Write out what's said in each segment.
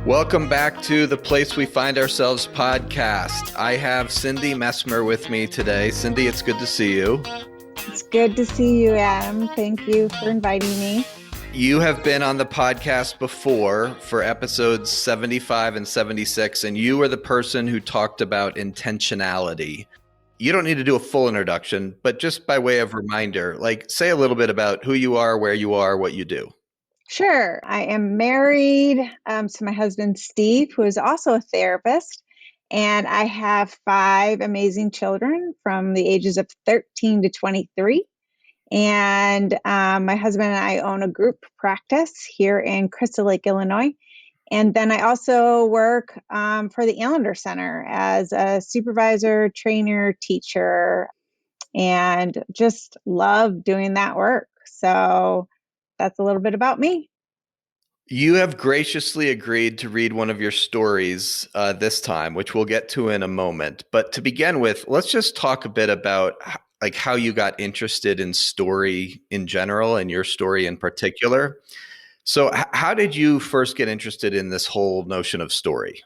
Welcome back to the Place We Find Ourselves podcast. I have Cyndi Mesmer with me today. Cyndi, it's good to see you. It's good to see you, Adam. Thank you for inviting me. You have been on the podcast before for episodes 75 and 76, and you were the person who talked about intentionality. You don't need to do a full introduction, but just by way of reminder, say a little bit about who you are, where you are, what you do. Sure. I am married to my husband, Steve, who is also a therapist. And I have 5 amazing children from the ages of 13 to 23. And my husband and I own a group practice here in Crystal Lake, Illinois. And then I also work for the Allender Center as a supervisor, trainer, teacher, and just love doing that work. So that's a little bit about me. You have graciously agreed to read one of your stories this time, which we'll get to in a moment. But to begin with, let's just talk a bit about how you got interested in story in general and your story in particular. So how did you first get interested in this whole notion of story?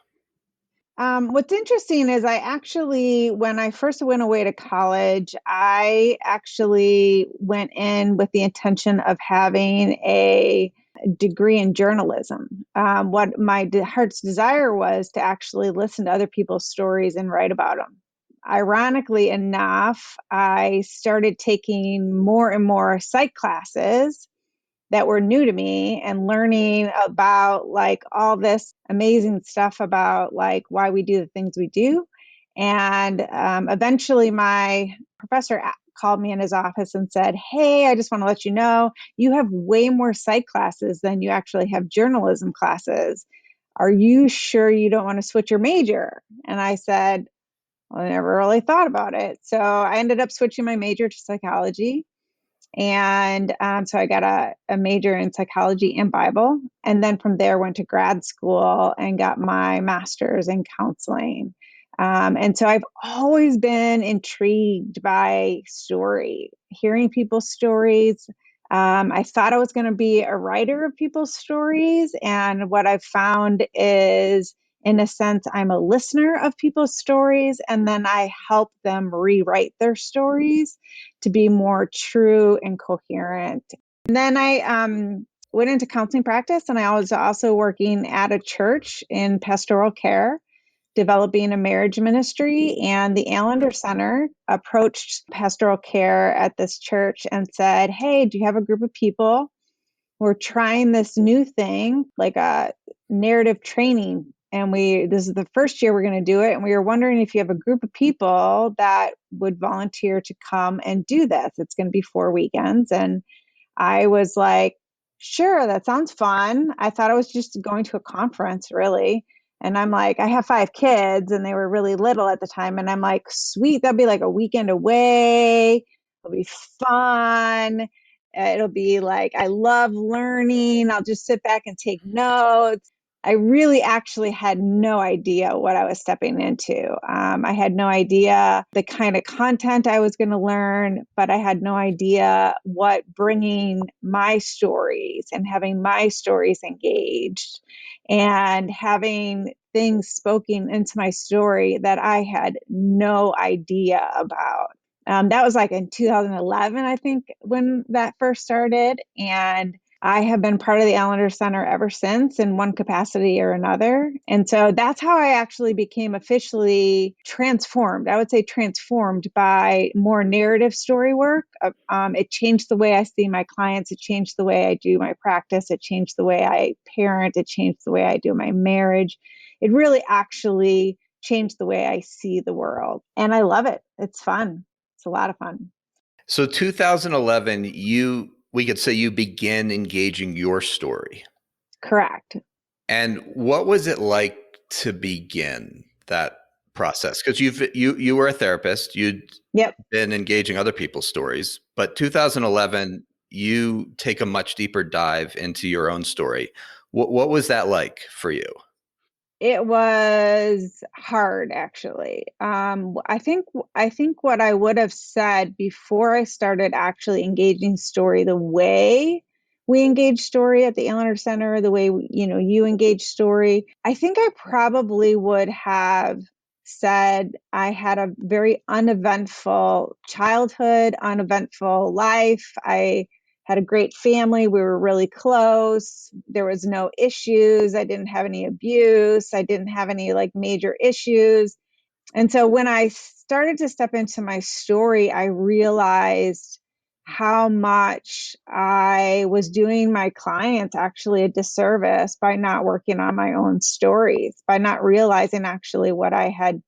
What's interesting is when I first went away to college, I actually went in with the intention of having a degree in journalism. What my heart's desire was to actually listen to other people's stories and write about them. Ironically enough, I started taking more and more psych classes that were new to me and learning about all this amazing stuff about why we do the things we do. And eventually my professor called me in his office and said, "Hey, I just want to let you know, you have way more psych classes than you actually have journalism classes. Are you sure you don't want to switch your major?" And I said, "Well, I never really thought about it." So I ended up switching my major to psychology. And so I got a major in psychology and Bible. And then from there, went to grad school and got my master's in counseling. And so I've always been intrigued by story, hearing people's stories. I thought I was going to be a writer of people's stories. And what I've found is, in a sense, I'm a listener of people's stories, and then I help them rewrite their stories to be more true and coherent. And then I went into counseling practice, and I was also working at a church in pastoral care, developing a marriage ministry. And the Allender Center approached pastoral care at this church and said, "Hey, do you have a group of people? We're trying this new thing, like a narrative training. And this is the first year we're going to do it. And we were wondering if you have a group of people that would volunteer to come and do this. It's going to be 4 weekends." And I was like, "Sure, that sounds fun." I thought I was just going to a conference, really. And I'm like, I have 5 kids and they were really little at the time. And I'm like, sweet, that'd be like a weekend away. It'll be fun. It'll be like, I love learning. I'll just sit back and take notes. I really actually had no idea what I was stepping into. I had no idea the kind of content I was going to learn, but I had no idea what bringing my stories and having my stories engaged and having things spoken into my story that I had no idea about. That was like in 2011, I think, when that first started. And I have been part of the Allender Center ever since in one capacity or another. And so that's how I actually became officially transformed. I would say transformed by more narrative story work. It changed the way I see my clients. It changed the way I do my practice. It changed the way I parent. It changed the way I do my marriage. It really actually changed the way I see the world. And I love it. It's fun. It's a lot of fun. So 2011, we could say you began engaging your story. Correct. And what was it like to begin that process? Because you were a therapist, you'd Yep. been engaging other people's stories, but 2011, you take a much deeper dive into your own story. What was that like for you? It was hard, actually. I think what I would have said before I started actually engaging story the way we engage story at the Allen Center, the way, you engage story. I think I probably would have said I had a very uneventful childhood, uneventful life. I had a great family. We were really close. There was no issues. I didn't have any abuse. I didn't have any like major issues. And so when I started to step into my story, I realized how much I was doing my clients actually a disservice by not working on my own stories, by not realizing actually what I had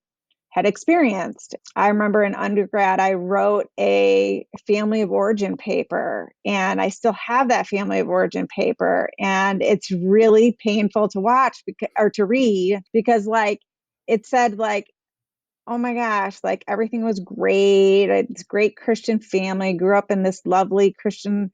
experienced. I remember in undergrad, I wrote a family of origin paper, and I still have that family of origin paper. And it's really painful to watch or to read because, like, it said, like, oh my gosh, like everything was great. It's great Christian family. Grew up in this lovely Christian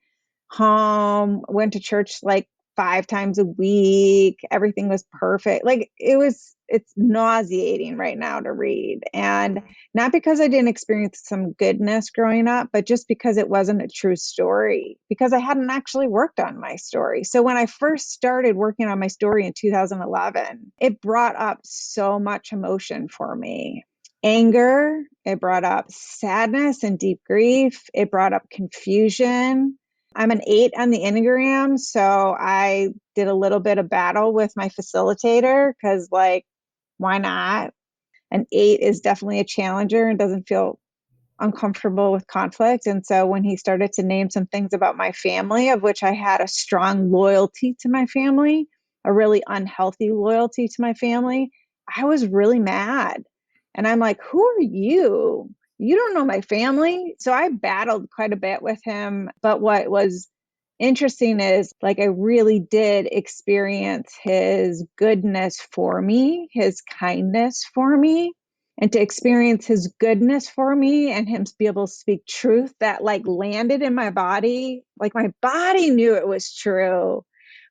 home, went to church like 5 times a week. Everything was perfect. Like it's nauseating right now to read. And not because I didn't experience some goodness growing up, but just because it wasn't a true story, because I hadn't actually worked on my story. So when I first started working on my story in 2011, it brought up so much emotion for me. Anger, it brought up sadness and deep grief. It brought up confusion. I'm an 8 on the Enneagram, so I did a little bit of battle with my facilitator because, like, why not? An 8 is definitely a challenger and doesn't feel uncomfortable with conflict. And so when he started to name some things about my family, of which I had a strong loyalty to my family, a really unhealthy loyalty to my family, I was really mad. And I'm like, who are you? You don't know my family. So I battled quite a bit with him. But what was interesting is, like, I really did experience his goodness for me, his kindness for me, and to experience his goodness for me and him to be able to speak truth that like landed in my body. Like my body knew it was true,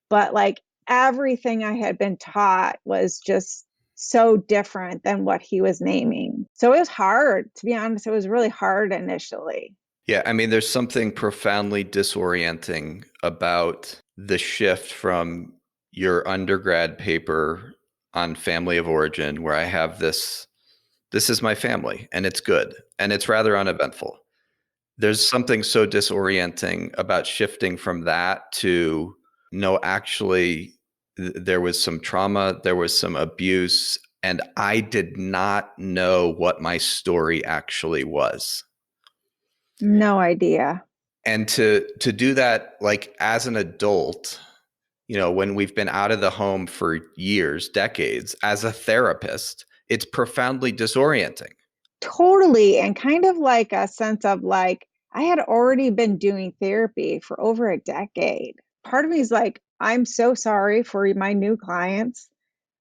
but like everything I had been taught was just so different than what he was naming. So it was hard, to be honest. It was really hard initially. Yeah, I mean, there's something profoundly disorienting about the shift from your undergrad paper on family of origin, where I have this is my family and it's good and it's rather uneventful. There's something so disorienting about shifting from that to no, actually, there was some trauma, there was some abuse, and I did not know what my story actually was. No idea. And to do that like as an adult, when we've been out of the home for years, decades, as a therapist, it's profoundly disorienting. Totally. And kind of like a sense of like, I had already been doing therapy for over a decade. Part of me is like, I'm so sorry for my new clients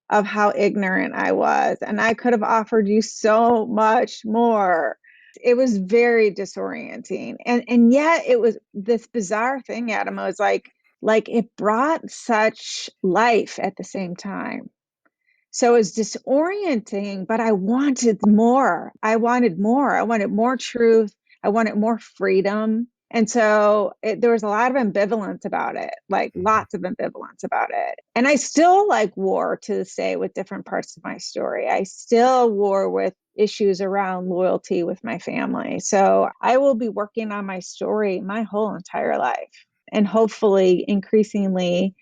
of how ignorant I was. And I could have offered you so much more. It was very disorienting. And yet it was this bizarre thing, Adam. I was like it brought such life at the same time. So it was disorienting, but I wanted more. I wanted more. I wanted more truth. I wanted more freedom. And so there was a lot of ambivalence about it, like lots of ambivalence about it. And I still like war to this day with different parts of my story. I still war with issues around loyalty with my family. So I will be working on my story my whole entire life, and hopefully increasingly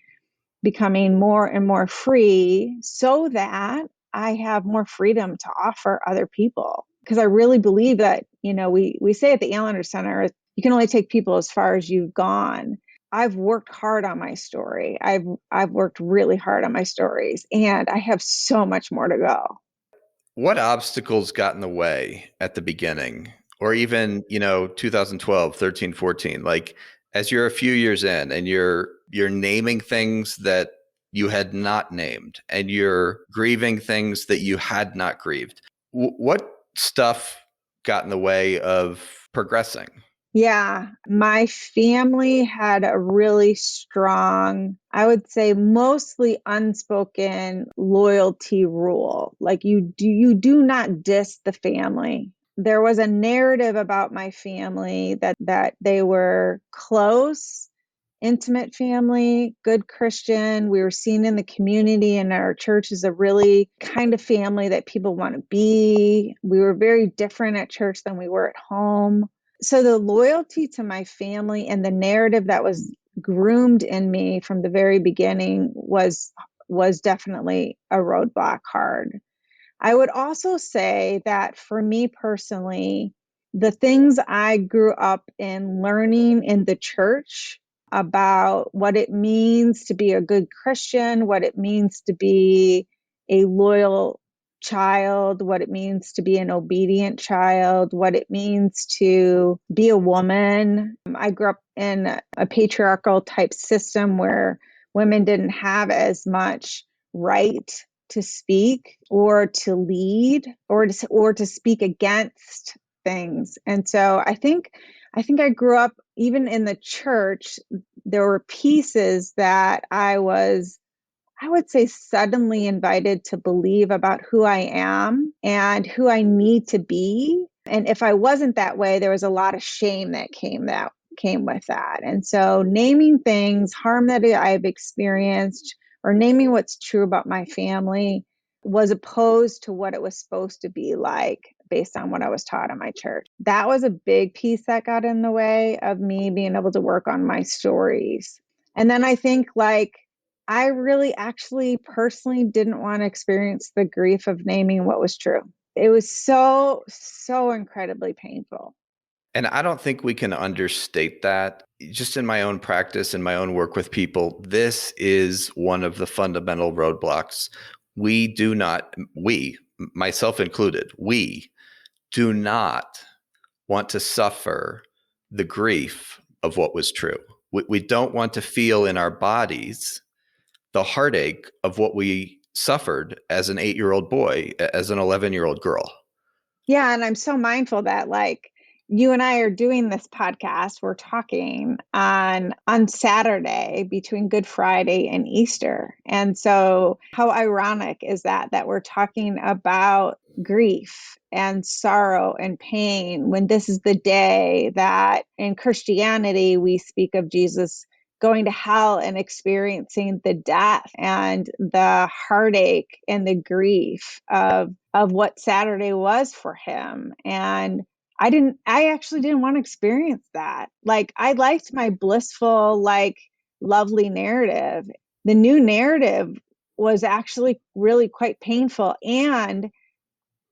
becoming more and more free so that I have more freedom to offer other people. Because I really believe that, we say at the Allender Center, you can only take people as far as you've gone. I've worked hard on my story. I've worked really hard on my stories, and I have so much more to go. What obstacles got in the way at the beginning, or even 2012, 13, 14? Like, as you're a few years in and you're naming things that you had not named and you're grieving things that you had not grieved, what stuff got in the way of progressing? Yeah, my family had a really strong, I would say mostly unspoken loyalty rule. Like you do not diss the family. There was a narrative about my family that they were close intimate family, good Christian. We were seen in the community, and our church is a really kind of family that people want to be. We were very different at church than we were at home. So the loyalty to my family and the narrative that was groomed in me from the very beginning was definitely a roadblock hard. I would also say that for me personally, the things I grew up in learning in the church about what it means to be a good Christian, what it means to be a loyal child, what it means to be an obedient child, what it means to be a woman. I grew up in a patriarchal type system where women didn't have as much right to speak or to lead or to speak against things. And so I think I grew up even in the church. There were pieces that I would say suddenly invited to believe about who I am and who I need to be. And if I wasn't that way, there was a lot of shame that came with that. And so naming things, harm that I've experienced, or naming what's true about my family was opposed to what it was supposed to be like based on what I was taught in my church. That was a big piece that got in the way of me being able to work on my stories. And then I think I really actually personally didn't want to experience the grief of naming what was true. It was so, so incredibly painful. And I don't think we can understate that. Just in my own practice, in my own work with people, this is one of the fundamental roadblocks. We, myself included, we do not want to suffer the grief of what was true. We don't want to feel in our bodies the heartache of what we suffered as an 8-year-old boy, as an 11-year-old girl. Yeah, and I'm so mindful that you and I are doing this podcast. We're talking on Saturday between Good Friday and Easter. And so how ironic is that we're talking about grief and sorrow and pain when this is the day that in Christianity we speak of Jesus going to hell and experiencing the death and the heartache and the grief of what Saturday was for him. And I actually didn't want to experience that. I liked my blissful, lovely narrative. The new narrative was actually really quite painful. And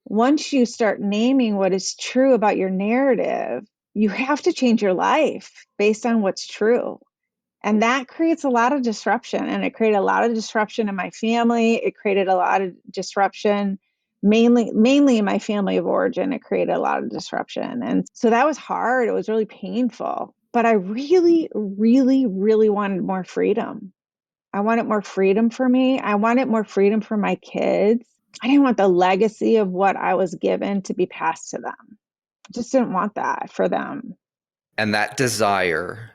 once you start naming what is true about your narrative, you have to change your life based on what's true. And that creates a lot of disruption. And it created a lot of disruption in my family. It created a lot of disruption, mainly in my family of origin. It created a lot of disruption. And so that was hard. It was really painful. But I really, really, really wanted more freedom. I wanted more freedom for me. I wanted more freedom for my kids. I didn't want the legacy of what I was given to be passed to them. I just didn't want that for them. And that desire,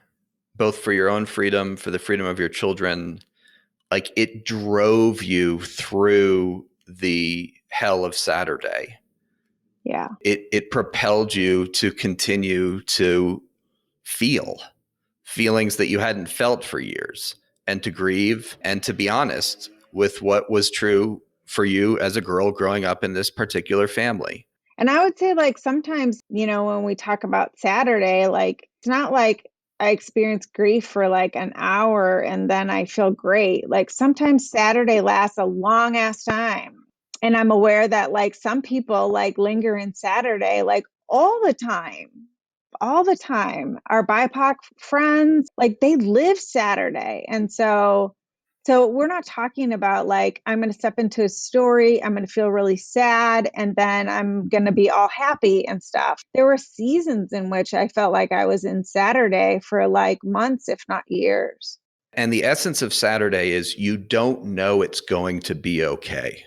both for your own freedom, for the freedom of your children, it drove you through the hell of Saturday. Yeah. It propelled you to continue to feel feelings that you hadn't felt for years, and to grieve and to be honest with what was true for you as a girl growing up in this particular family. And I would say, sometimes, when we talk about Saturday, it's not like I experience grief for an hour and then I feel great. Sometimes Saturday lasts a long ass time. And I'm aware that some people linger in Saturday all the time. All the time. Our BIPOC friends, they live Saturday. And so we're not talking about I'm going to step into a story, I'm going to feel really sad, and then I'm going to be all happy and stuff. There were seasons in which I felt like I was in Saturday for months, if not years. And the essence of Saturday is you don't know it's going to be okay.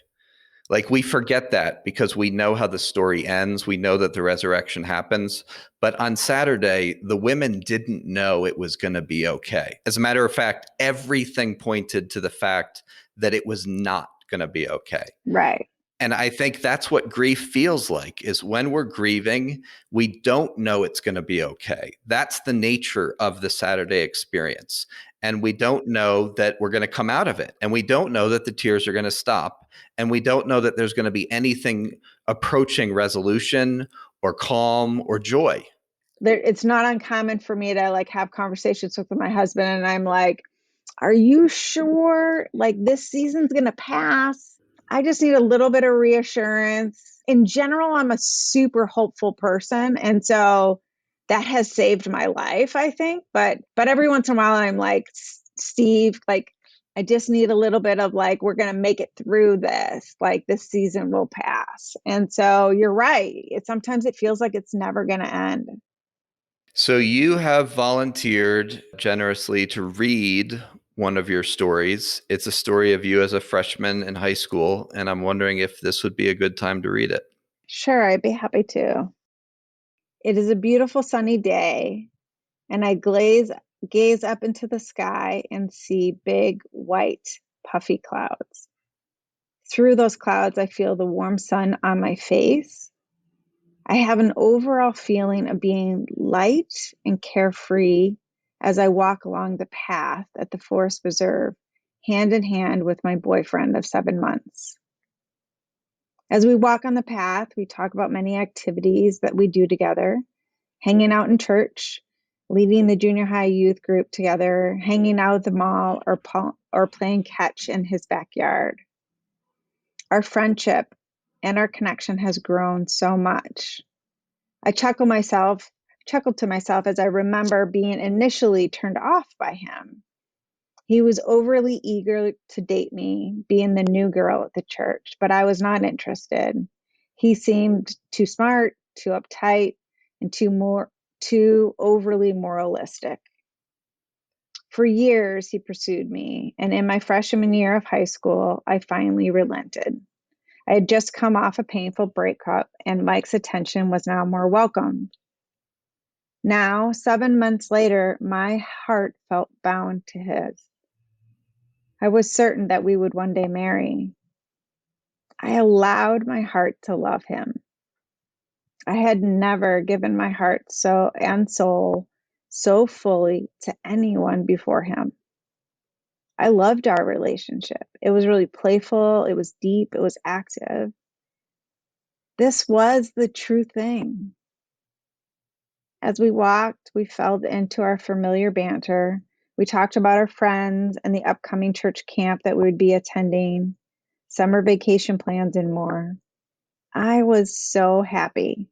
We forget that because we know how the story ends. We know that the resurrection happens. But on Saturday, the women didn't know it was going to be okay. As a matter of fact, everything pointed to the fact that it was not going to be okay. Right. And I think that's what grief feels like is when we're grieving, we don't know it's going to be okay. That's the nature of the Saturday experience. And we don't know that we're going to come out of it. And we don't know that the tears are going to stop. And we don't know that there's going to be anything approaching resolution or calm or joy. It's not uncommon for me to like have conversations with my husband, and I'm like, are you sure like this season's going to pass? I just need a little bit of reassurance. In general, I'm a super hopeful person. And so that has saved my life, I think. But every once in a while I'm like, Steve, like I just need a little bit of like, we're going to make it through this. Like this season will pass. And so you're right. Sometimes it feels like it's never going to end. So you have volunteered generously to read one of your stories. It's a story of you as a freshman in high school, and I'm wondering if this would be a good time to read it. Sure, I'd be happy to. It is a beautiful sunny day, and I gaze up into the sky and see big, white, puffy clouds. Through those clouds, I feel the warm sun on my face. I have an overall feeling of being light and carefree as I walk along the path at the forest preserve, hand in hand with my boyfriend of 7 months. As we walk on the path, we talk about many activities that we do together: hanging out in church, leading the junior high youth group together, hanging out at the mall, or playing catch in his backyard. Our friendship and our connection has grown so much. I chuckled to myself as I remember being initially turned off by him. He was overly eager to date me, being the new girl at the church, but I was not interested. He seemed too smart, too uptight, and too overly moralistic. For years, he pursued me, and in my freshman year of high school, I finally relented. I had just come off a painful breakup, and Mike's attention was now more welcome. Now, 7 months later, my heart felt bound to his. I was certain that we would one day marry. I allowed my heart to love him. I had never given my heart and soul so fully to anyone before him. I loved our relationship. It was really playful, it was deep, it was active. This was the true thing. As we walked, we fell into our familiar banter. We talked about our friends and the upcoming church camp that we would be attending, summer vacation plans, and more. I was so happy.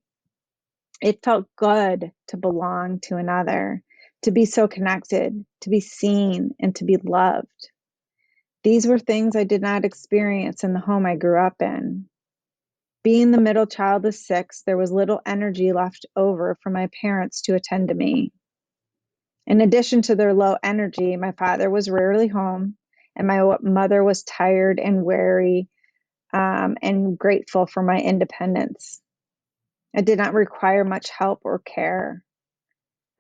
It felt good to belong to another, to be so connected, to be seen, and to be loved. These were things I did not experience in the home I grew up in. Being the middle child of six, there was little energy left over for my parents to attend to me. In addition to their low energy, my father was rarely home, and my mother was tired and weary, and grateful for my independence. I did not require much help or care.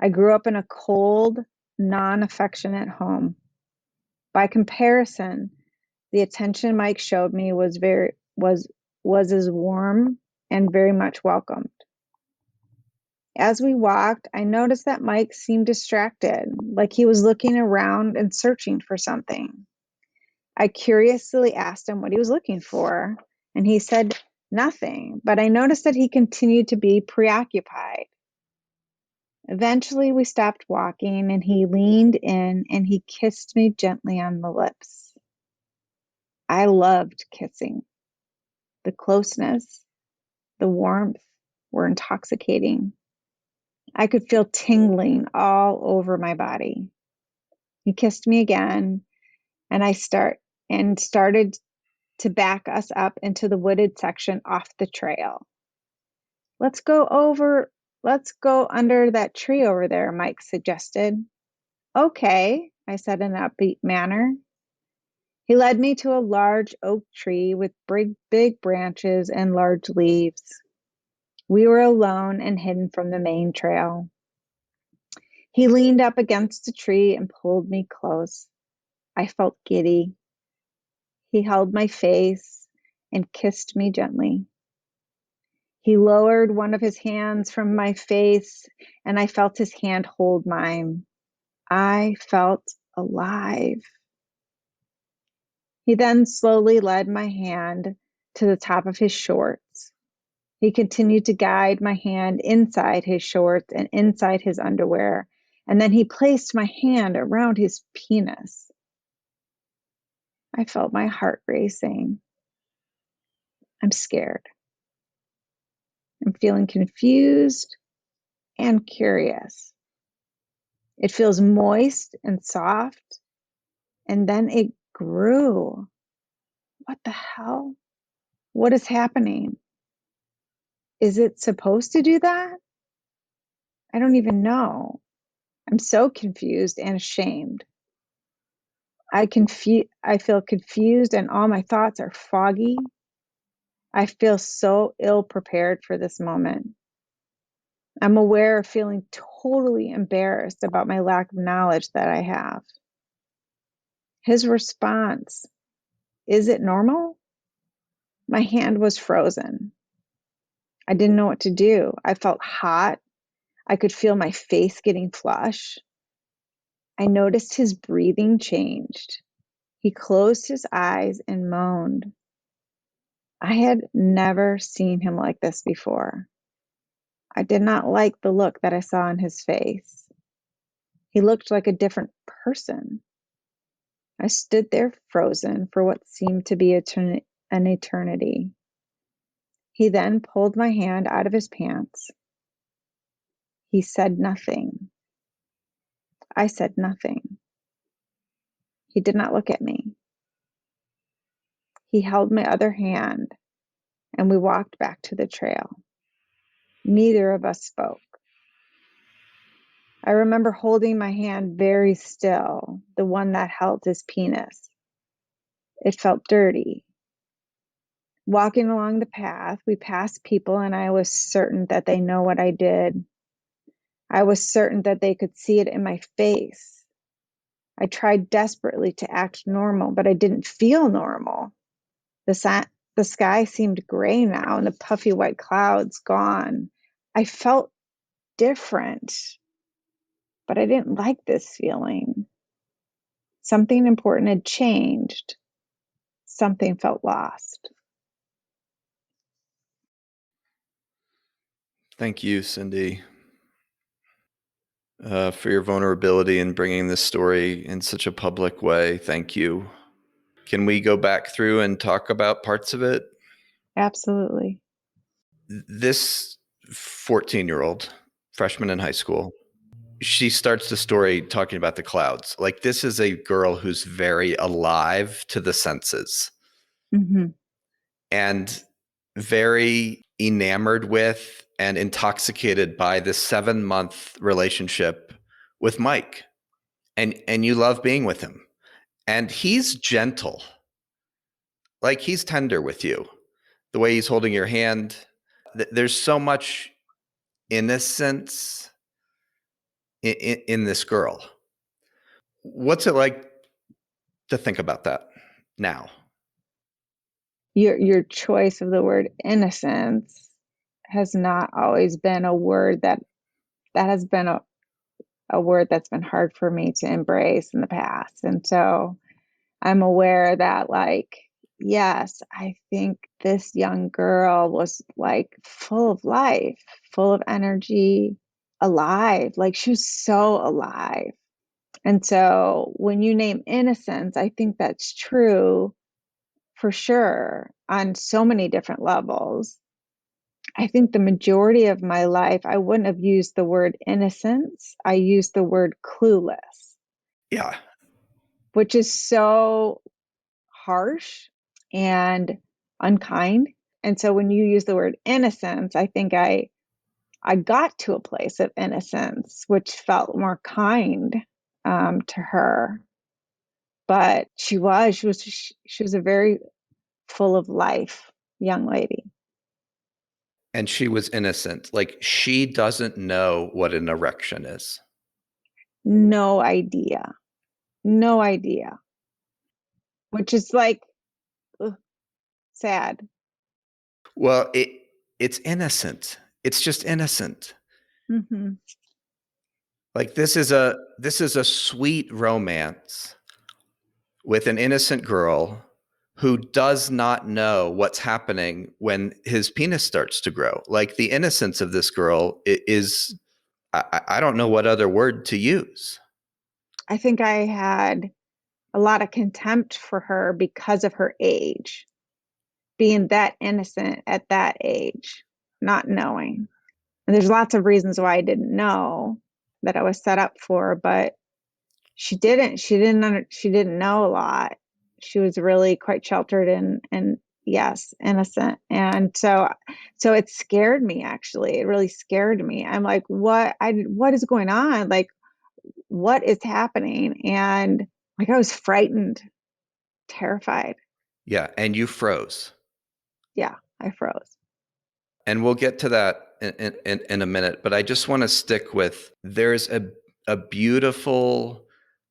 I grew up in a cold, non-affectionate home. By comparison, the attention Mike showed me was as warm and very much welcomed. As we walked, I noticed that Mike seemed distracted, like he was looking around and searching for something. I curiously asked him what he was looking for, and he said nothing, but I noticed that he continued to be preoccupied. Eventually, we stopped walking, and he leaned in and he kissed me gently on the lips. I loved kissing. The closeness, the warmth were intoxicating. I could feel tingling all over my body. He kissed me again, and started to back us up into the wooded section off the trail. Let's go over, let's go under that tree over there, Mike suggested. Okay, I said in an upbeat manner. He led me to a large oak tree with big branches and large leaves. We were alone and hidden from the main trail. He leaned up against the tree and pulled me close. I felt giddy. He held my face and kissed me gently. He lowered one of his hands from my face, and I felt his hand hold mine. I felt alive. He then slowly led my hand to the top of his shorts. He continued to guide my hand inside his shorts and inside his underwear, and then he placed my hand around his penis. I felt my heart racing. I'm scared. I'm feeling confused and curious. It feels moist and soft, and then it grew. What the hell? What is happening? Is it supposed to do that? I don't even know. I'm so confused and ashamed. I feel confused and all my thoughts are foggy. I feel so ill prepared for this moment. I'm aware of feeling totally embarrassed about my lack of knowledge that I have. His response, is it normal? My hand was frozen. I didn't know what to do. I felt hot. I could feel my face getting flush. I noticed his breathing changed. He closed his eyes and moaned. I had never seen him like this before. I did not like the look that I saw on his face. He looked like a different person. I stood there frozen for what seemed to be an eternity. He then pulled my hand out of his pants. He said nothing. I said nothing. He did not look at me. He held my other hand, and we walked back to the trail. Neither of us spoke. I remember holding my hand very still, the one that held his penis. It felt dirty. Walking along the path, we passed people, and I was certain that they know what I did. I was certain that they could see it in my face. I tried desperately to act normal, but I didn't feel normal. The sky seemed gray now, and the puffy white clouds gone. I felt different, but I didn't like this feeling. Something important had changed. Something felt lost. Thank you, Cyndi, for your vulnerability in bringing this story in such a public way. Thank you. Can we go back through and talk about parts of it? Absolutely. This 14-year-old, freshman in high school, she starts the story talking about the clouds. Like, this is a girl who's very alive to the senses Mm-hmm. and very enamored with and intoxicated by this 7-month relationship with Mike. And you love being with him. And he's gentle. Like, he's tender with you. The way he's holding your hand. There's so much innocence in this girl. What's it like to think about that now? Your choice of the word innocence has not always been a word that has been a word that's been hard for me to embrace in the past. And so I'm aware that, like, yes, I think this young girl was like full of life, full of energy, alive. Like, she was so alive. And so when you name innocence, I think that's true for sure on so many different levels. I think the majority of my life, I wouldn't have used the word innocence. I used the word clueless, Yeah. which is so harsh and unkind. And so when you use the word innocence, I think I got to a place of innocence, which felt more kind to her. But she was a very full of life young lady. And she was innocent. Like, she doesn't know what an erection is. No idea. No idea. Which is like, ugh, sad. Well, it's innocent. It's just innocent. Hmm. Like this is a sweet romance with an innocent girl who does not know what's happening when his penis starts to grow. Like the innocence of this girl is, I don't know what other word to use. I think I had a lot of contempt for her because of her age, being that innocent at that age, not knowing. And there's lots of reasons why I didn't know that I was set up for, but she didn't know a lot. She was really quite sheltered and yes, innocent. And so it scared me, actually. It really scared me. I'm like, what is going on? Like, what is happening? And like, I was frightened, terrified. Yeah, and you froze. Yeah, I froze. And we'll get to that in a minute, but I just want to stick with there's a beautiful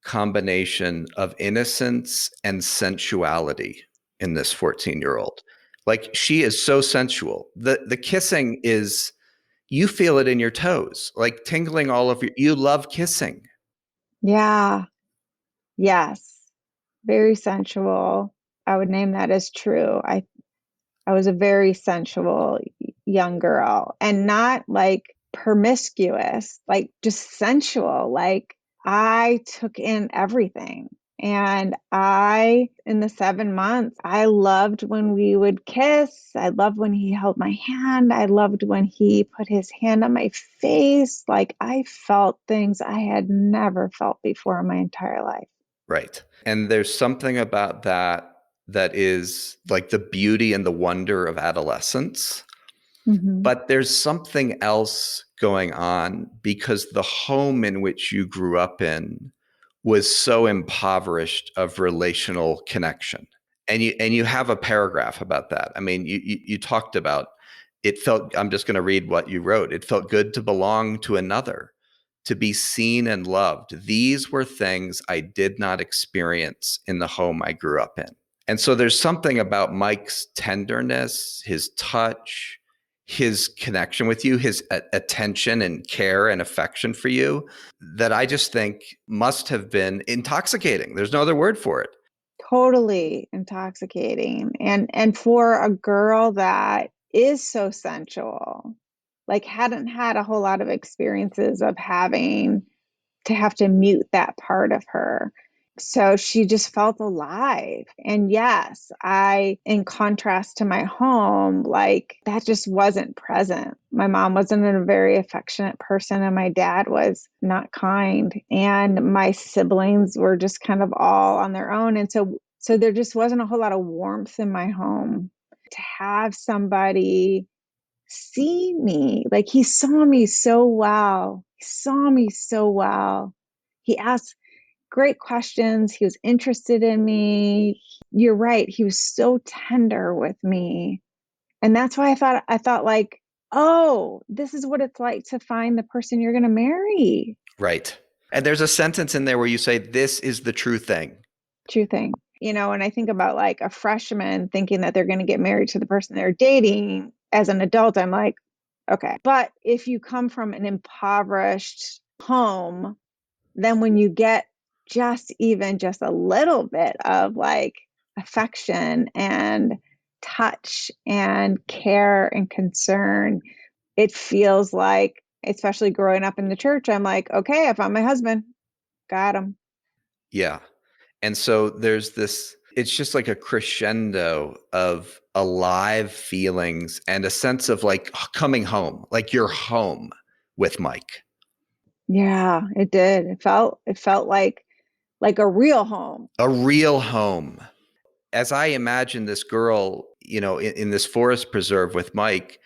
combination of innocence and sensuality in this 14-year-old. Like she is so sensual. The kissing is, you feel it in your toes, like tingling all over you love kissing. Yeah, yes, very sensual. I would name that as true. I was a very sensual young girl, and not like promiscuous, like just sensual. Like I took in everything. And in the 7 months, I loved when we would kiss. I loved when he held my hand. I loved when he put his hand on my face. Like I felt things I had never felt before in my entire life. Right. And there's something about that that is like the beauty and the wonder of adolescence. Hmm. But there's something else going on because the home in which you grew up in was so impoverished of relational connection. And you have a paragraph about that. I mean, you talked about it felt, I'm just going to read what you wrote. It felt good to belong to another, to be seen and loved. These were things I did not experience in the home I grew up in. And so there's something about Mike's tenderness, his touch, his connection with you, his attention and care and affection for you that I just think must have been intoxicating. There's no other word for it. Totally intoxicating. And for a girl that is so sensual, like hadn't had a whole lot of experiences of having to have to mute that part of her. So she just felt alive. And yes, in contrast to my home, like that just wasn't present. My mom wasn't a very affectionate person, and my dad was not kind. And my siblings were just kind of all on their own. And so there just wasn't a whole lot of warmth in my home. To have somebody see me, like he saw me so well. He saw me so well. He asked great questions. He was interested in me. You're right. He was so tender with me. And that's why I thought like, oh, this is what it's like to find the person you're going to marry. Right. And there's a sentence in there where you say, this is the true thing. True thing. And I think about like a freshman thinking that they're going to get married to the person they're dating. As an adult, I'm like, okay. But if you come from an impoverished home, then when you get just a little bit of like affection and touch and care and concern, it feels like, especially growing up in the church, I'm like, okay, I found my husband, got him. Yeah. And so there's this, it's just like a crescendo of alive feelings and a sense of like coming home, like you're home with Mike, Yeah, it did. It felt like a real home. a real home. As I imagine this girl, in this forest preserve with Mike,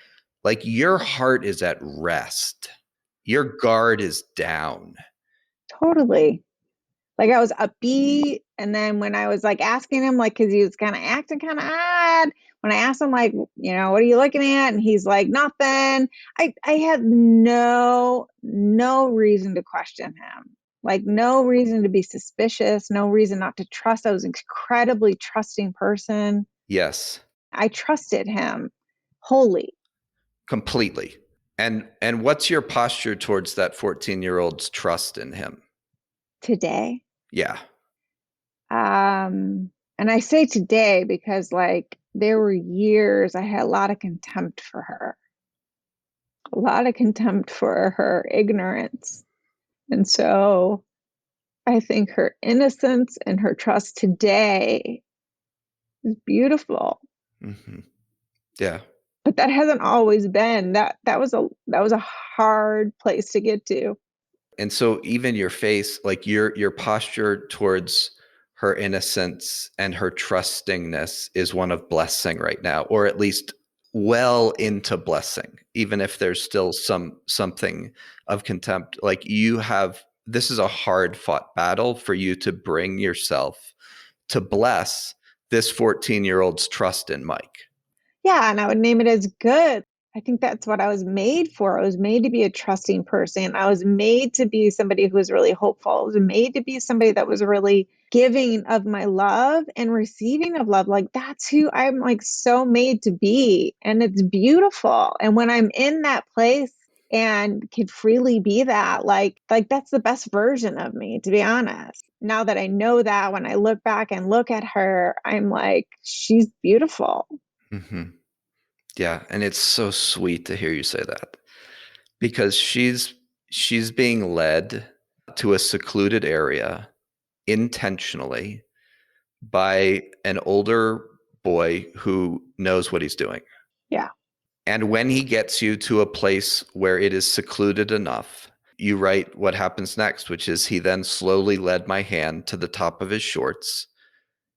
like your heart is at rest. Your guard is down. Totally. Like I was upbeat. And then when I was like asking him, like, cause he was kind of acting kind of odd. When I asked him, like, what are you looking at? And he's like, nothing. I had no reason to question him. Like no reason to be suspicious, no reason not to trust. I was an incredibly trusting person. Yes. I trusted him wholly. Completely. And what's your posture towards that 14-year-old's trust in him? Today. Yeah. And I say today because like there were years I had a lot of contempt for her, a lot of contempt for her ignorance. And so I think her innocence and her trust today is beautiful. Hmm. Yeah. But that hasn't always been. That was a hard place to get to. And so even your face, like your posture towards her innocence and her trustingness is one of blessing right now, or at least well into blessing, even if there's still something of contempt. Like you have, this is a hard fought battle for you to bring yourself to bless this 14-year-old's trust in Mike. Yeah, and I would name it as good. I think that's what I was made for. I was made to be a trusting person. I was made to be somebody who was really hopeful. I was made to be somebody that was really giving of my love and receiving of love. Like that's who I'm like so made to be. And it's beautiful. And when I'm in that place and can freely be that, like that's the best version of me, to be honest. Now that I know that, when I look back and look at her, I'm like, she's beautiful. Hmm. Yeah, and it's so sweet to hear you say that because she's being led to a secluded area intentionally by an older boy who knows what he's doing. Yeah. And when he gets you to a place where it is secluded enough, you write what happens next, which is he then slowly led my hand to the top of his shorts.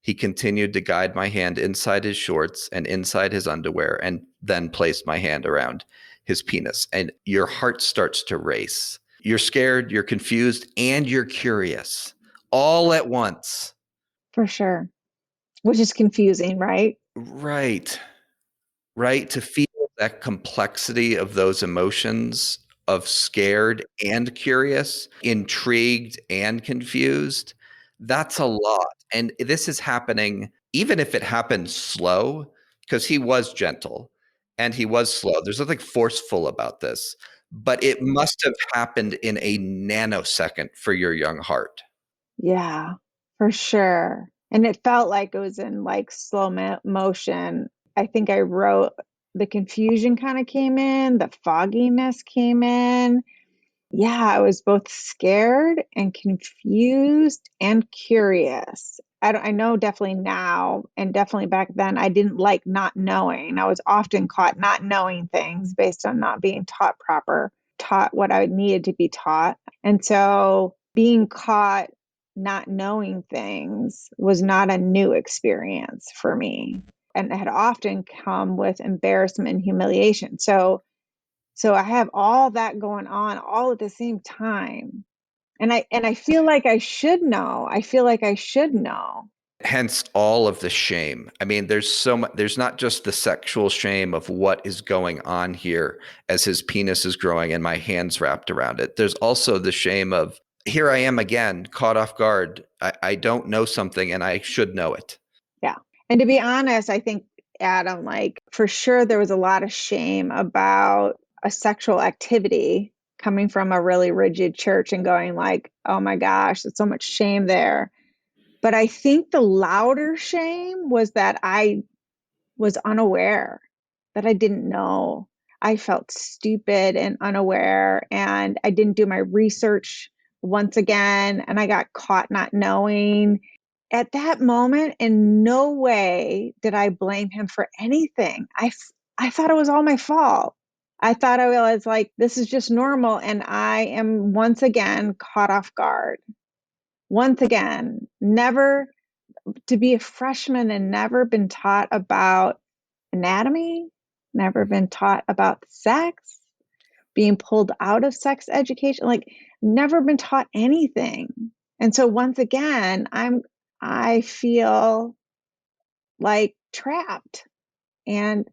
He continued to guide my hand inside his shorts and inside his underwear, and then placed my hand around his penis. And your heart starts to race. You're scared, you're confused, and you're curious all at once. For sure. Which is confusing, right? Right. Right. To feel that complexity of those emotions of scared and curious, intrigued and confused, that's a lot. And this is happening, even if it happened slow, because he was gentle and he was slow. There's nothing forceful about this, but it must have happened in a nanosecond for your young heart. Yeah, for sure. And it felt like it was in like slow motion. I think I wrote the confusion kind of came in, the fogginess came in. Yeah, I was both scared and confused and curious. I know definitely now and definitely back then, I didn't like not knowing. I was often caught not knowing things based on not being taught what I needed to be taught. And so being caught not knowing things was not a new experience for me. And it had often come with embarrassment and humiliation. So I have all that going on all at the same time. And I feel like I should know. I feel like I should know. Hence all of the shame. I mean, there's so much, there's not just the sexual shame of what is going on here as his penis is growing and my hands wrapped around it. There's also the shame of here I am again, caught off guard. I don't know something and I should know it. Yeah. And to be honest, I think, Adam, like for sure there was a lot of shame about a sexual activity coming from a really rigid church and going like, oh my gosh, there's so much shame there. But I think the louder shame was that I was unaware, that I didn't know. I felt stupid and unaware, and I didn't do my research once again, and I got caught not knowing. At that moment, in no way did I blame him for anything. I thought it was all my fault. I thought I was like, this is just normal, and I am once again caught off guard. Once again, never to be a freshman and never been taught about anatomy, never been taught about sex, being pulled out of sex education, like never been taught anything. And so once again, I feel like trapped and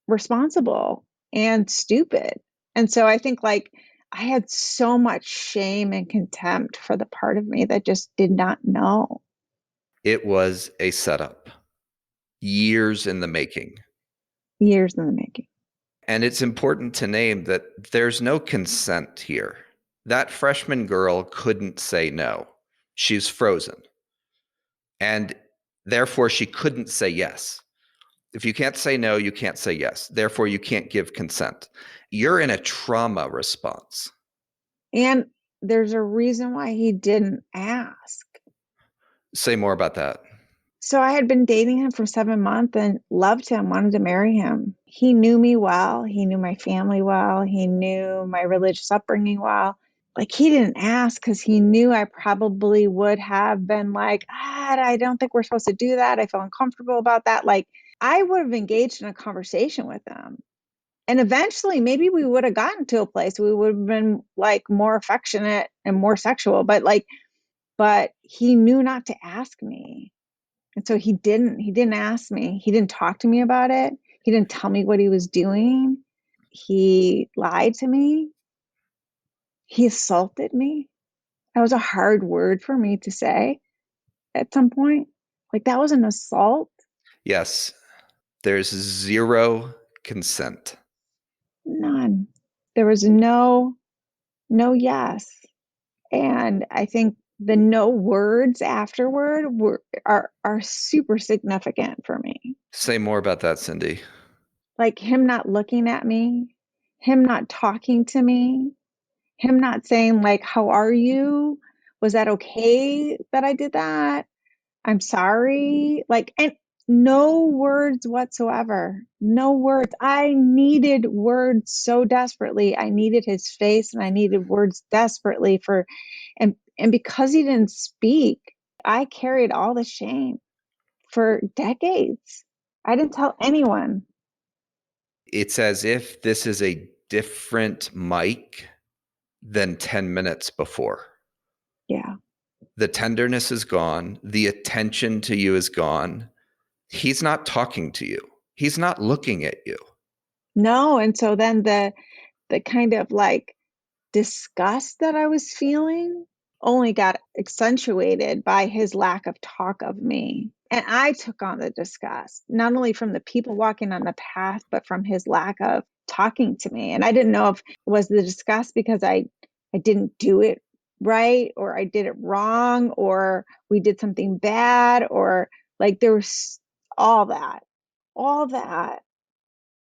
responsible and stupid. And so I think like I had so much shame and contempt for the part of me that just did not know. It was a setup. Years in the making. Years in the making. And it's important to name that there's no consent here. That freshman girl couldn't say no. She's frozen. And therefore, she couldn't say yes. If you can't say no, you can't say yes. Therefore, you can't give consent. You're in a trauma response. And there's a reason why he didn't ask. Say more about that. So I had been dating him for 7 months and loved him, wanted to marry him. He knew me well. He knew my family well. He knew my religious upbringing well. Like he didn't ask because he knew I probably would have been like, I don't think we're supposed to do that. I feel uncomfortable about that. Like I would have engaged in a conversation with him. And eventually maybe we would have gotten to a place we would have been like more affectionate and more sexual, but he knew not to ask me. And so he didn't ask me. He didn't talk to me about it. He didn't tell me what he was doing. He lied to me. He assaulted me. That was a hard word for me to say at some point. Like that was an assault. Yes, there's zero consent. None. There was no yes. And I think the no words afterward are super significant for me. Say more about that, Cyndi. Like him not looking at me, him not talking to me, him not saying like, how are you? Was that okay that I did that? I'm sorry. Like, and no words whatsoever. No words. I needed words so desperately. I needed his face and I needed words desperately and because he didn't speak, I carried all the shame for decades. I didn't tell anyone. It's as if this is a different Mike than 10 minutes before. Yeah. The tenderness is gone. The attention to you is gone. He's not talking to you. He's not looking at you. No. And so then the kind of like disgust that I was feeling only got accentuated by his lack of talk of me. And I took on the disgust, not only from the people walking on the path, but from his lack of talking to me. And I didn't know if it was the disgust because I didn't do it right or I did it wrong or we did something bad or like there was all that, all that.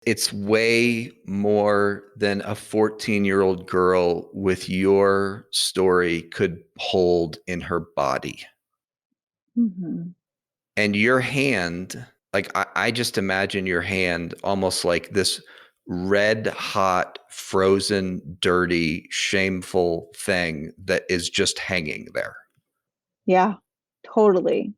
It's way more than a 14-year-old girl with your story could hold in her body. Mm-hmm. And your hand, like I just imagine your hand almost like this red hot, frozen, dirty, shameful thing that is just hanging there. Yeah, totally.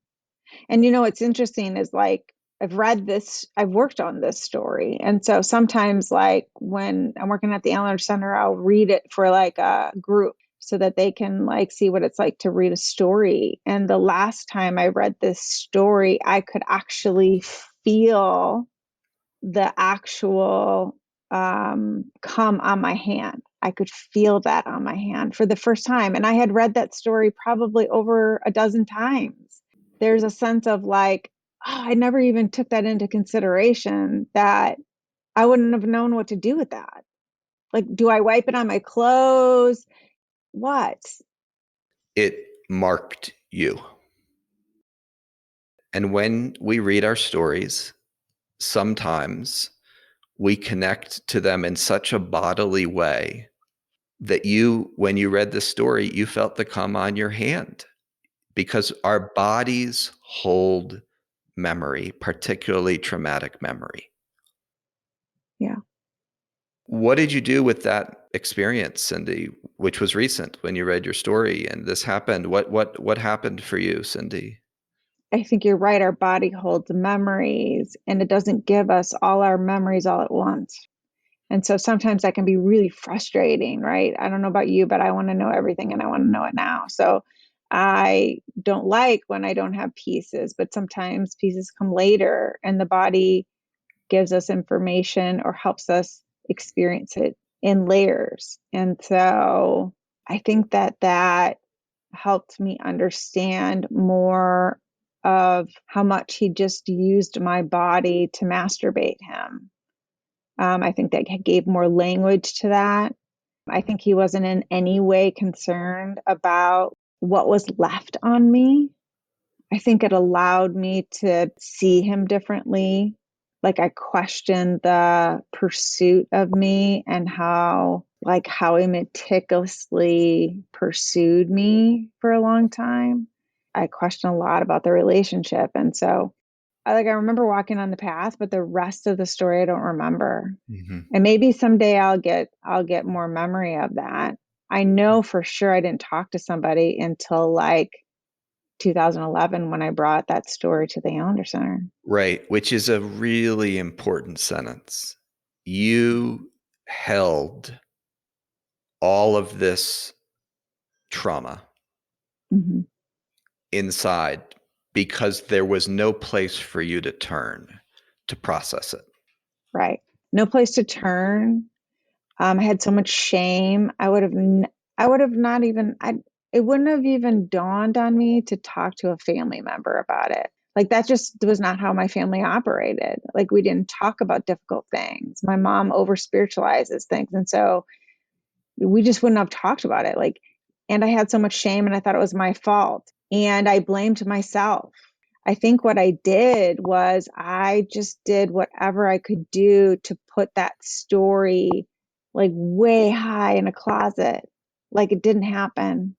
And you know what's interesting is like I've worked on this story. And so sometimes like when I'm working at the Allen Center, I'll read it for like a group so that they can like see what it's like to read a story. And the last time I read this story, I could actually feel the actual come on my hand. I could feel that on my hand for the first time. And I had read that story probably over a dozen times. There's a sense of like, oh, I never even took that into consideration that I wouldn't have known what to do with that. Like, do I wipe it on my clothes? What? It marked you. And when we read our stories, sometimes we connect to them in such a bodily way that when you read the story, you felt the cum on your hand because our bodies hold memory, particularly traumatic memory. Yeah. What did you do with that experience, Cyndi, which was recent when you read your story and this happened? What happened for you, Cyndi? I think you're right. Our body holds memories and it doesn't give us all our memories all at once. And so sometimes that can be really frustrating, right? I don't know about you, but I want to know everything and I want to know it now. So I don't like when I don't have pieces, but sometimes pieces come later and the body gives us information or helps us experience it in layers. And so I think that helped me understand more of how much he just used my body to masturbate him. I think that gave more language to that. I think he wasn't in any way concerned about what was left on me. I think it allowed me to see him differently. Like I questioned the pursuit of me and how he meticulously pursued me for a long time. I questioned a lot about the relationship. And so I remember walking on the path, but the rest of the story I don't remember. Mhm. And maybe someday I'll get more memory of that. I know for sure I didn't talk to somebody until like 2011 when I brought that story to the Allender Center. Right, which is a really important sentence. You held all of this trauma Hmm. inside because there was no place for you to turn to process it. Right. No place to turn. I had so much shame. I would have not even, it wouldn't have even dawned on me to talk to a family member about it. Like that just was not how my family operated. Like we didn't talk about difficult things. My mom over spiritualizes things. And so we just wouldn't have talked about it. Like, and I had so much shame and I thought it was my fault. And I blamed myself. I think what I did was I just did whatever I could do to put that story like way high in a closet, like it didn't happen.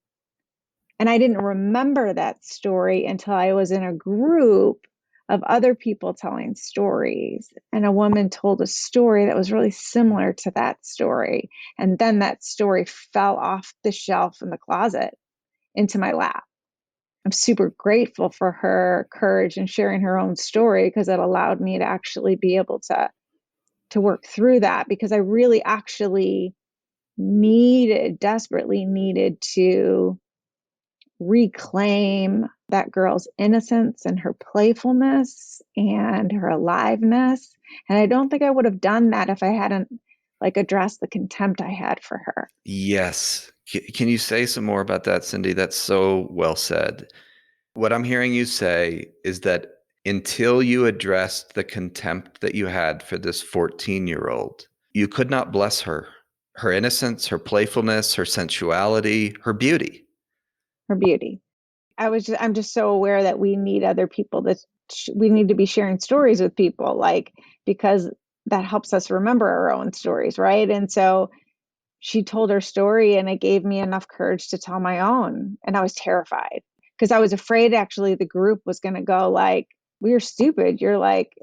And I didn't remember that story until I was in a group of other people telling stories. And a woman told a story that was really similar to that story. And then that story fell off the shelf in the closet into my lap. I'm super grateful for her courage in sharing her own story because it allowed me to actually be able to work through that because I really actually desperately needed to reclaim that girl's innocence and her playfulness and her aliveness. And I don't think I would have done that if I hadn't like addressed the contempt I had for her. Yes. Can you say some more about that, Cyndi? That's so well said. What I'm hearing you say is that until you addressed the contempt that you had for this 14-year-old, you could not bless her innocence, her playfulness, her sensuality, her beauty. Her beauty. I'm just so aware that we need other people that we need to be sharing stories with people like because that helps us remember our own stories, right? And so she told her story and it gave me enough courage to tell my own. And I was terrified because I was afraid actually the group was going to go like, we're stupid. You're like,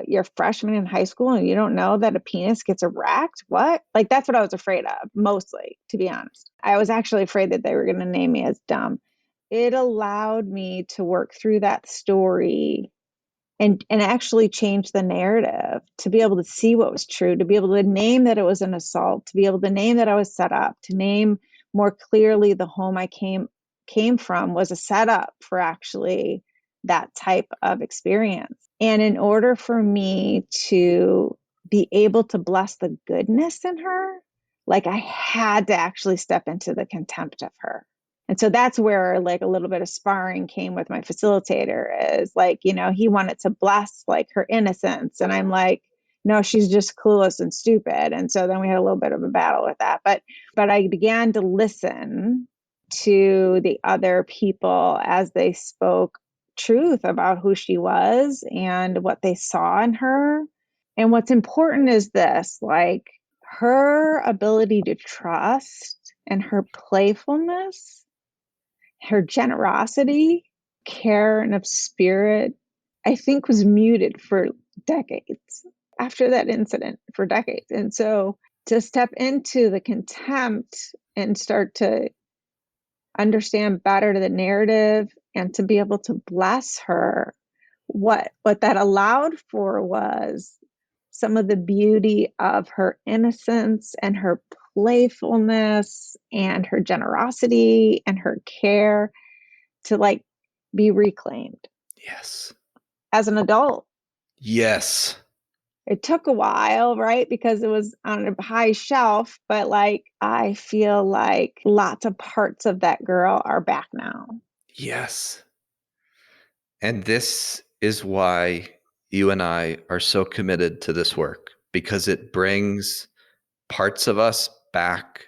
you're a freshman in high school and you don't know that a penis gets erect. What? Like, that's what I was afraid of mostly, to be honest. I was actually afraid that they were going to name me as dumb. It allowed me to work through that story and actually change the narrative to be able to see what was true, to be able to name that it was an assault, to be able to name that I was set up, to name more clearly the home I came from was a setup for actually that type of experience. And in order for me to be able to bless the goodness in her, like I had to actually step into the contempt of her. And so that's where like a little bit of sparring came with my facilitator is like, he wanted to bless like her innocence. And I'm like, no, she's just clueless and stupid. And so then we had a little bit of a battle with that. But I began to listen to the other people as they spoke truth about who she was and what they saw in her. And what's important is this, like her ability to trust and her playfulness, her generosity, care, and of spirit, I think was muted for decades after that incident, for decades. And so to step into the contempt and start to understand better the narrative and to be able to bless her, what that allowed for was some of the beauty of her innocence and her playfulness and her generosity and her care to like be reclaimed Yes. as an adult. Yes. It took a while, right? Because it was on a high shelf, but like I feel like lots of parts of that girl are back now. Yes. And this is why you and I are so committed to this work, because it brings parts of us back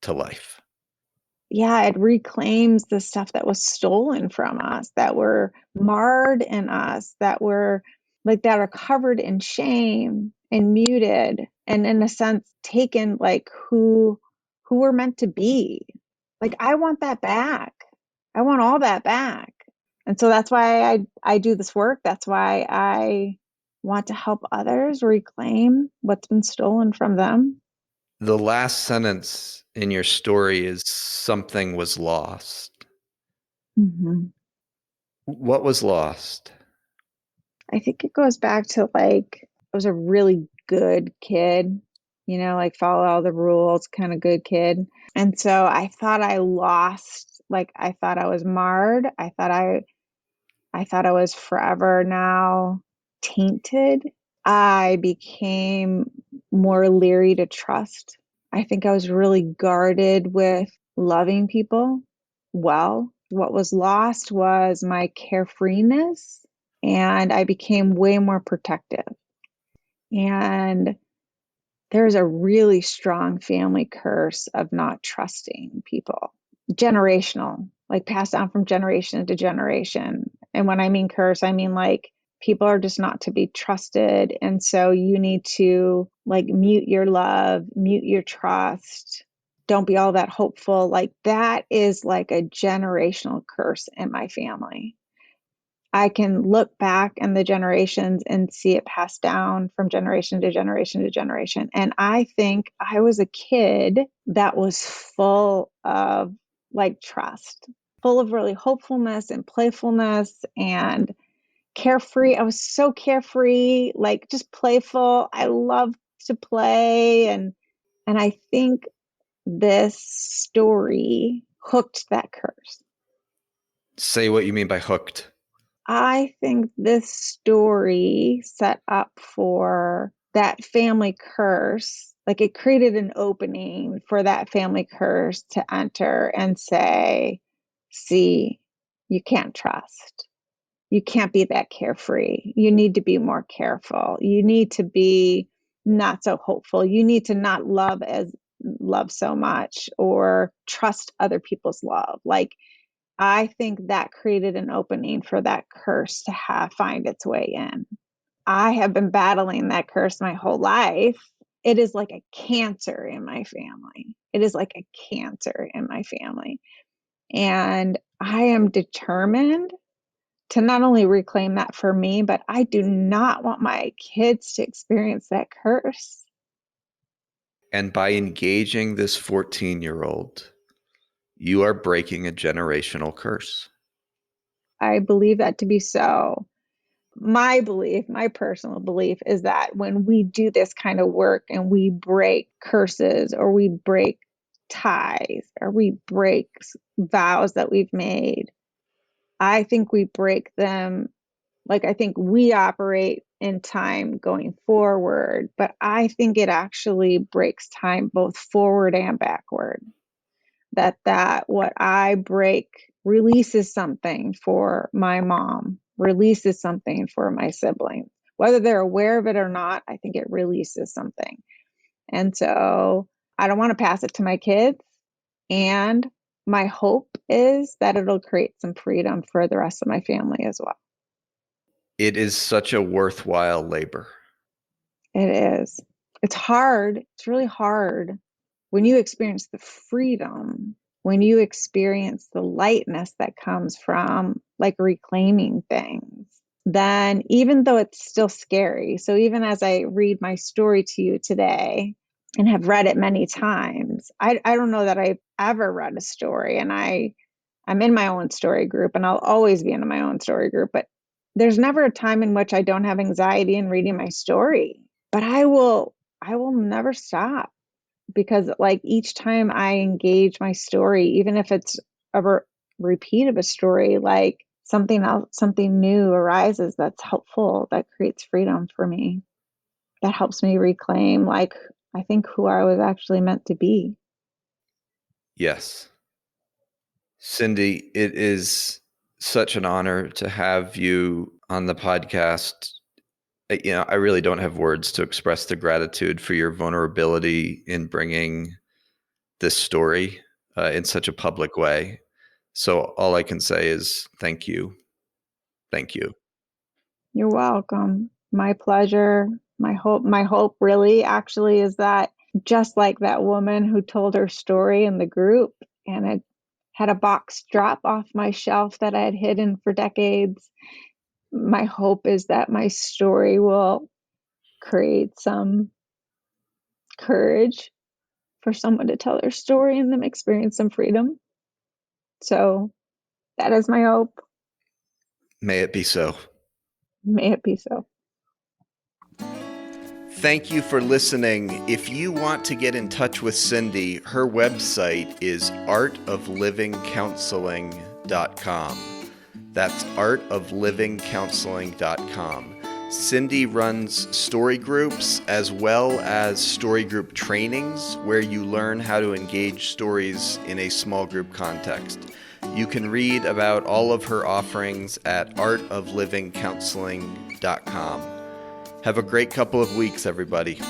to life. Yeah, it reclaims the stuff that was stolen from us, that were marred in us, that were like that are covered in shame and muted, and in a sense taken like who we're meant to be. Like I want that back. I want all that back. And so that's why I do this work. That's why I want to help others reclaim what's been stolen from them. The last sentence in your story is something was lost. Mhm. What was lost? I think it goes back to like I was a really good kid, like follow all the rules, kind of good kid. And so I thought I lost, like I thought I was marred. I thought I was forever now tainted. I became more leery to trust. I think I was really guarded with loving people well. What was lost was my carefreeness, and I became way more protective. And there's a really strong family curse of not trusting people, generational, like passed down from generation to generation. And when I mean curse, I mean like people are just not to be trusted. And so you need to like mute your love, mute your trust. Don't be all that hopeful. Like that is like a generational curse in my family. I can look back in the generations and see it passed down from generation to generation to generation. And I think I was a kid that was full of like trust, full of really hopefulness and playfulness and carefree. I was so carefree, like just playful. I loved to play, and I think this story hooked that curse. Say what you mean by hooked. I think this story set up for that family curse. Like it created an opening for that family curse to enter and say, see, you can't trust. You can't be that carefree. You need to be more careful. You need to be not so hopeful. You need to not love so much or trust other people's love. Like I think that created an opening for that curse to find its way in. I have been battling that curse my whole life. It is like a cancer in my family. It is like a cancer in my family. And I am determined to not only reclaim that for me, but I do not want my kids to experience that curse. And by engaging this 14-year-old, you are breaking a generational curse. I believe that to be so. My belief, my personal belief, is that when we do this kind of work and we break curses or we break ties or we break vows that we've made, I think we break them. Like, I think we operate in time going forward, but I think it actually breaks time both forward and backward. That what I break releases something for my mom, releases something for my siblings. Whether they're aware of it or not, I think it releases something. And so I don't want to pass it to my kids. And my hope is that it'll create some freedom for the rest of my family as well. It is such a worthwhile labor. It is. It's hard. It's really hard when you experience the freedom, when you experience the lightness that comes from like reclaiming things, then even though it's still scary, so even as I read my story to you today and have read it many times, I don't know that I've ever read a story, and I'm in my own story group and I'll always be in my own story group, but there's never a time in which I don't have anxiety in reading my story. But I will never stop, because like each time I engage my story, even if it's a repeat of a story, like something else, something new arises that's helpful, that creates freedom for me, that helps me reclaim, like, I think who I was actually meant to be. Yes. Cyndi, it is such an honor to have you on the podcast. I really don't have words to express the gratitude for your vulnerability in bringing this story in such a public way. So all I can say is thank you. Thank you. You're welcome. My pleasure. My hope really actually is that just like that woman who told her story in the group and it had a box drop off my shelf that I had hidden for decades, my hope is that my story will create some courage for someone to tell their story and them experience some freedom. So that is my hope. May it be so. May it be so. Thank you for listening. If you want to get in touch with Cyndi, her website is artoflivingcounseling.com. That's artoflivingcounseling.com. Cyndi runs story groups as well as story group trainings where you learn how to engage stories in a small group context. You can read about all of her offerings at artoflivingcounseling.com. Have a great couple of weeks, everybody.